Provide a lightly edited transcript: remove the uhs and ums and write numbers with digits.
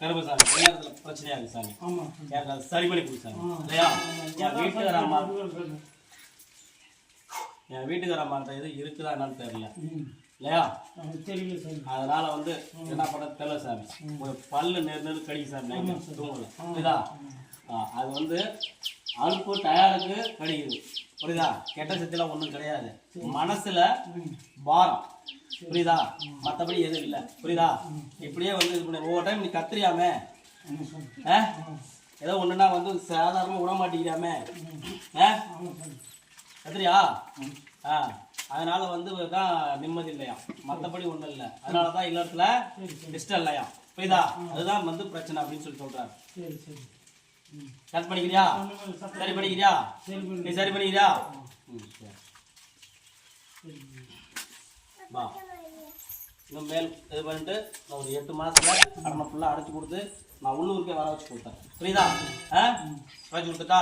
கருப்பசாமி நேரத்தில் பிரச்சனையா இருக்கு சாமி. எனக்கு அது சரி பண்ணி கொடுத்தாங்க இல்லையா? என் வீட்டுக்கார அம்மாட்ட இது இருக்குதா என்னன்னு தெரியல இல்லையா? அதனால வந்து என்ன பண்ணுறது தெரியல சாமி. ஒரு பல்லு நெரு கடிக்கு சாமி தூங்கல புரியுதா? அது வந்து அழுப்பு டயருக்கு கடிக்குது புரியுதா? கெட்ட சத்திலாம் ஒன்றும் கிடையாது, மனசுல பாரம் புரியுதா? மற்றபடி எதுவும் இல்லை புரியுதா? இப்படியே வந்து இது பண்ண ஒவ்வொரு டைம் நீ கத்துறியாமே ஏதோ ஒன்றுனா வந்து சாதாரணமாக விட மாட்டேங்கிறாமே கத்துறியா? அதனால வந்து தான் நிம்மதி இல்லையா, மற்றபடி ஒன்றும் இல்லை. அதனால தான் இல்லத்துல இஷ்டம் இல்லையா புரியுதா? அதுதான் வந்து பிரச்சனை அப்படின்னு சொல்லி சொல்றாரு. கட் பண்ணிக்கிறியா? சரி பண்ணிக்கிறியா? நீ சரி பண்ணிக்கிறியா? வா இன்னும் மேல் இது பண்ணிட்டு நான் ஒரு 8 மாதத்துல கடனை ஃபுல்லாக அடைச்சி கொடுத்து நான் உள்ளூருக்கே வர வச்சு கொடுத்தேன் புரியுதா? வச்சு கொடுத்துட்டா